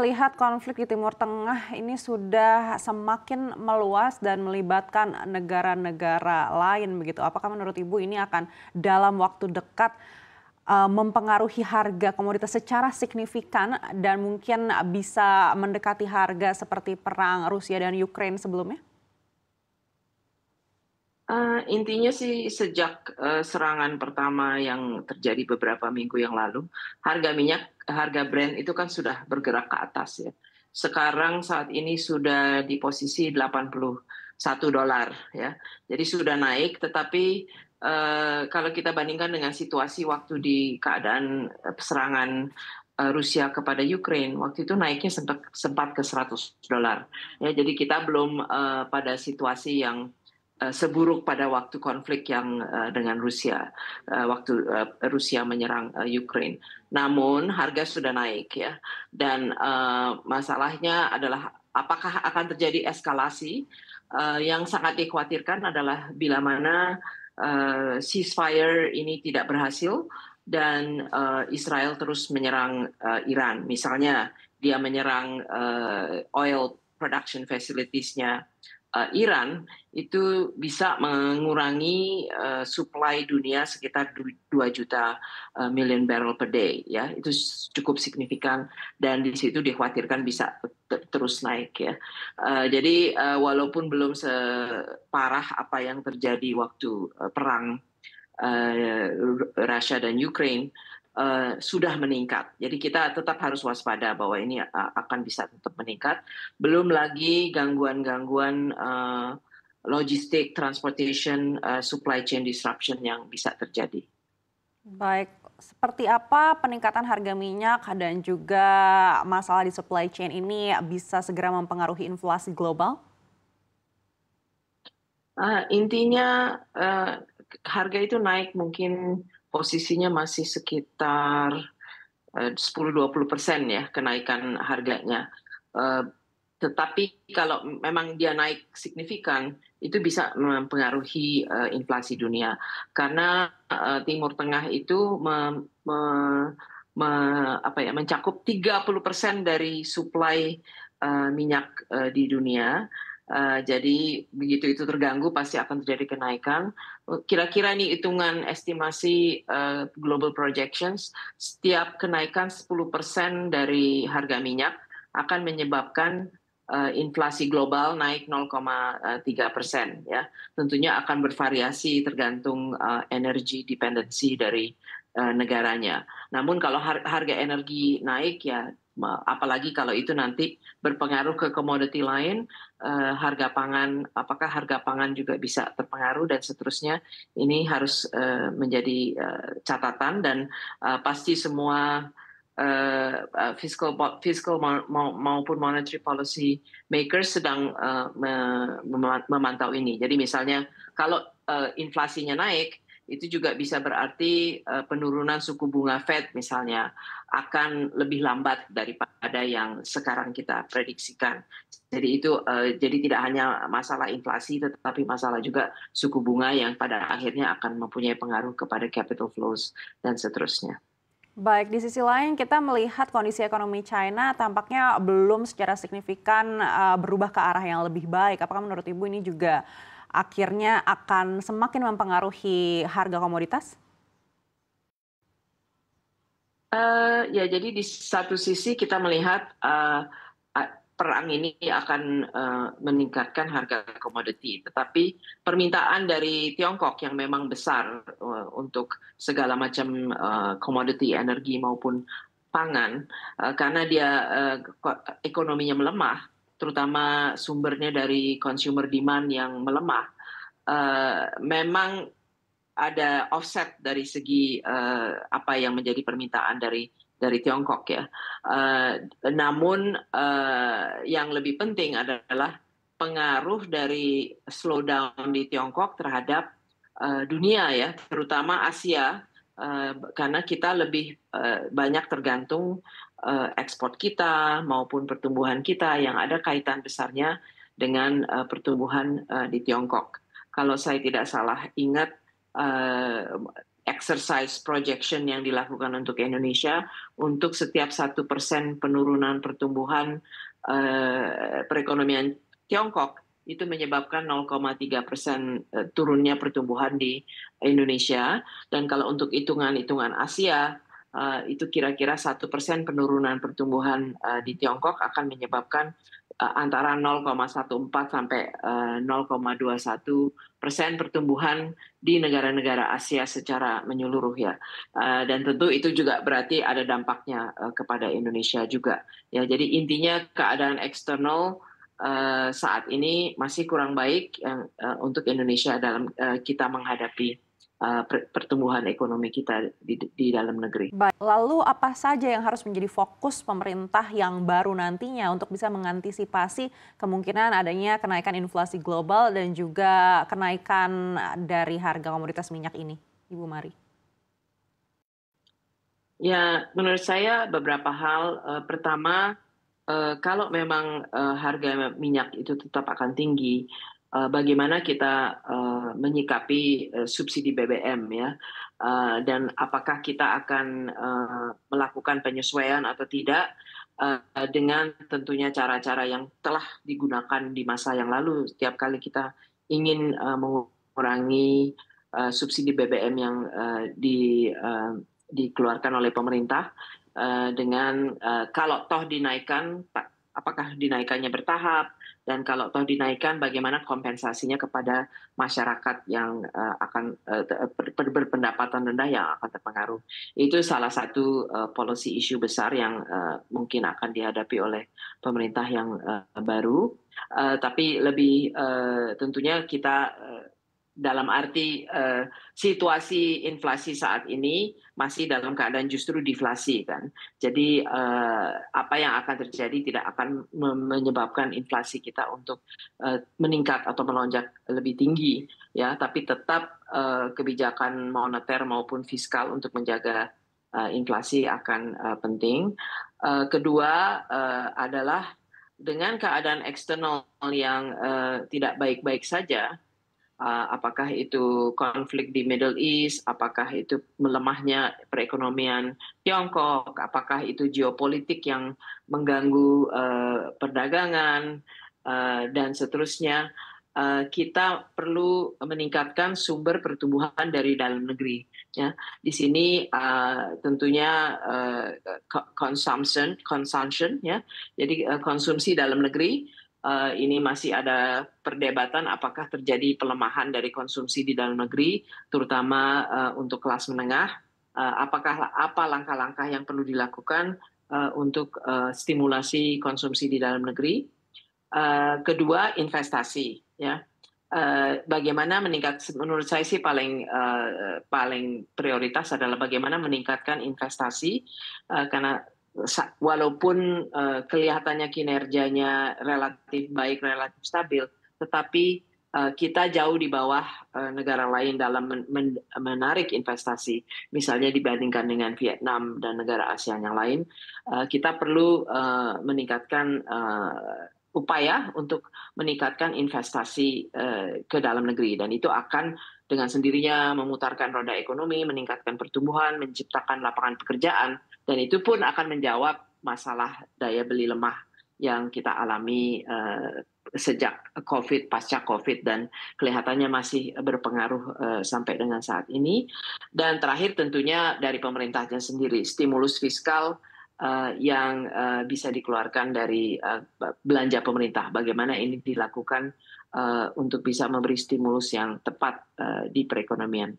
lihat konflik di Timur Tengah ini sudah semakin meluas dan melibatkan negara-negara lain begitu. Apakah menurut Ibu ini akan dalam waktu dekat mempengaruhi harga komoditas secara signifikan dan mungkin bisa mendekati harga seperti perang Rusia dan Ukraina sebelumnya? Intinya sih sejak, serangan pertama yang terjadi beberapa minggu yang lalu, harga Brent itu kan sudah bergerak ke atas ya. Sekarang saat ini sudah di posisi $81 ya. Jadi sudah naik tetapi, kalau kita bandingkan dengan situasi waktu di keadaan, serangan, Rusia kepada Ukraine, waktu itu naiknya sempat sempat ke $100 ya. Jadi kita belum, pada situasi yang seburuk pada waktu konflik yang dengan Rusia, waktu Rusia menyerang Ukraine. Namun harga sudah naik ya, dan masalahnya adalah apakah akan terjadi eskalasi. Yang sangat dikhawatirkan adalah bila mana ceasefire ini tidak berhasil dan Israel terus menyerang Iran. Misalnya dia menyerang oil production facilities-nya Iran, itu bisa mengurangi supply dunia sekitar 2 juta million barrel per day ya. Itu cukup signifikan dan di situ dikhawatirkan bisa terus naik ya. Jadi walaupun belum separah apa yang terjadi waktu perang Rusia dan Ukraine, sudah meningkat. Jadi kita tetap harus waspada bahwa ini akan bisa tetap meningkat. Belum lagi gangguan-gangguan logistik, transportation, supply chain disruption yang bisa terjadi. Baik, seperti apa peningkatan harga minyak dan juga masalah di supply chain ini bisa segera mempengaruhi inflasi global? Intinya harga itu naik mungkin posisinya masih sekitar 10-20% ya kenaikan harganya. Eh, Tetapi kalau memang dia naik signifikan, itu bisa mempengaruhi inflasi dunia. Karena Timur Tengah itu mencakup 30% dari suplai minyak di dunia. Jadi begitu itu terganggu pasti akan terjadi kenaikan. Kira-kira ini hitungan estimasi global projections, setiap kenaikan 10% dari harga minyak akan menyebabkan inflasi global naik 0,3% ya. Tentunya akan bervariasi tergantung energy dependency dari negaranya. Namun kalau harga energi naik ya, apalagi kalau itu nanti berpengaruh ke komoditi lain, apakah harga pangan juga bisa terpengaruh dan seterusnya. Ini harus menjadi catatan dan pasti semua fiscal maupun monetary policy makers sedang memantau ini. Jadi misalnya kalau inflasinya naik, itu juga bisa berarti penurunan suku bunga Fed misalnya akan lebih lambat daripada yang sekarang kita prediksikan. Jadi itu jadi tidak hanya masalah inflasi, tetapi masalah juga suku bunga yang pada akhirnya akan mempunyai pengaruh kepada capital flows dan seterusnya. Baik, di sisi lain kita melihat kondisi ekonomi China tampaknya belum secara signifikan berubah ke arah yang lebih baik. Apakah menurut Ibu ini juga akhirnya akan semakin mempengaruhi harga komoditas? Ya, jadi di satu sisi kita melihat perang ini akan meningkatkan harga komoditi, tetapi permintaan dari Tiongkok yang memang besar untuk segala macam komoditi energi maupun pangan, karena dia ekonominya melemah, terutama sumbernya dari consumer demand yang melemah, memang ada offset dari segi apa yang menjadi permintaan dari Tiongkok ya. Namun yang lebih penting adalah pengaruh dari slowdown di Tiongkok terhadap dunia ya, terutama Asia, karena kita lebih banyak tergantung ekspor kita maupun pertumbuhan kita yang ada kaitan besarnya dengan pertumbuhan di Tiongkok. Kalau saya tidak salah ingat, exercise projection yang dilakukan untuk Indonesia untuk setiap 1% penurunan pertumbuhan perekonomian Tiongkok itu menyebabkan 0,3% turunnya pertumbuhan di Indonesia. Dan kalau untuk hitungan-hitungan Asia, itu kira-kira 1% penurunan pertumbuhan di Tiongkok akan menyebabkan antara 0,14 sampai 0,21% pertumbuhan di negara-negara Asia secara menyeluruh ya. Dan tentu itu juga berarti ada dampaknya kepada Indonesia juga. Ya, jadi intinya keadaan eksternal saat ini masih kurang baik untuk Indonesia dalam kita menghadapi pertumbuhan ekonomi kita di dalam negeri. Baik, lalu apa saja yang harus menjadi fokus pemerintah yang baru nantinya untuk bisa mengantisipasi kemungkinan adanya kenaikan inflasi global dan juga kenaikan dari harga komoditas minyak ini, Ibu Mari? Ya, menurut saya beberapa hal. Pertama, kalau memang harga minyak itu tetap akan tinggi, bagaimana kita menyikapi subsidi BBM ya, dan apakah kita akan melakukan penyesuaian atau tidak dengan tentunya cara-cara yang telah digunakan di masa yang lalu. Setiap kali kita ingin mengurangi subsidi BBM yang dikeluarkan oleh pemerintah, dengan kalau toh dinaikkan, apakah dinaikannya bertahap, dan kalau toh dinaikkan bagaimana kompensasinya kepada masyarakat yang akan berpendapatan rendah yang akan terpengaruh. Itu salah satu policy issue besar yang mungkin akan dihadapi oleh pemerintah yang baru. Tapi lebih tentunya kita dalam arti situasi inflasi saat ini masih dalam keadaan justru deflasi kan. Jadi apa yang akan terjadi tidak akan menyebabkan inflasi kita untuk meningkat atau melonjak lebih tinggi ya, tapi tetap kebijakan moneter maupun fiskal untuk menjaga inflasi akan penting. Kedua adalah dengan keadaan eksternal yang tidak baik-baik saja, apakah itu konflik di Middle East, apakah itu melemahnya perekonomian Tiongkok, apakah itu geopolitik yang mengganggu perdagangan, dan seterusnya, kita perlu meningkatkan sumber pertumbuhan dari dalam negeri. Ya, di sini tentunya consumption, ya, jadi konsumsi dalam negeri. Ini masih ada perdebatan apakah terjadi pelemahan dari konsumsi di dalam negeri, terutama untuk kelas menengah. Apa langkah-langkah yang perlu dilakukan untuk stimulasi konsumsi di dalam negeri? Kedua, investasi. Ya, bagaimana menurut saya sih paling prioritas adalah bagaimana meningkatkan investasi, karena walaupun kelihatannya kinerjanya relatif baik, relatif stabil, tetapi kita jauh di bawah negara lain dalam menarik investasi. Misalnya dibandingkan dengan Vietnam dan negara ASEAN yang lain, kita perlu meningkatkan upaya untuk meningkatkan investasi ke dalam negeri, dan itu akan dengan sendirinya memutarkan roda ekonomi, meningkatkan pertumbuhan, menciptakan lapangan pekerjaan, dan itu pun akan menjawab masalah daya beli lemah yang kita alami sejak COVID, pasca COVID, dan kelihatannya masih berpengaruh sampai dengan saat ini. Dan terakhir tentunya dari pemerintahnya sendiri, stimulus fiskal yang bisa dikeluarkan dari belanja pemerintah. Bagaimana ini dilakukan untuk bisa memberi stimulus yang tepat di perekonomian.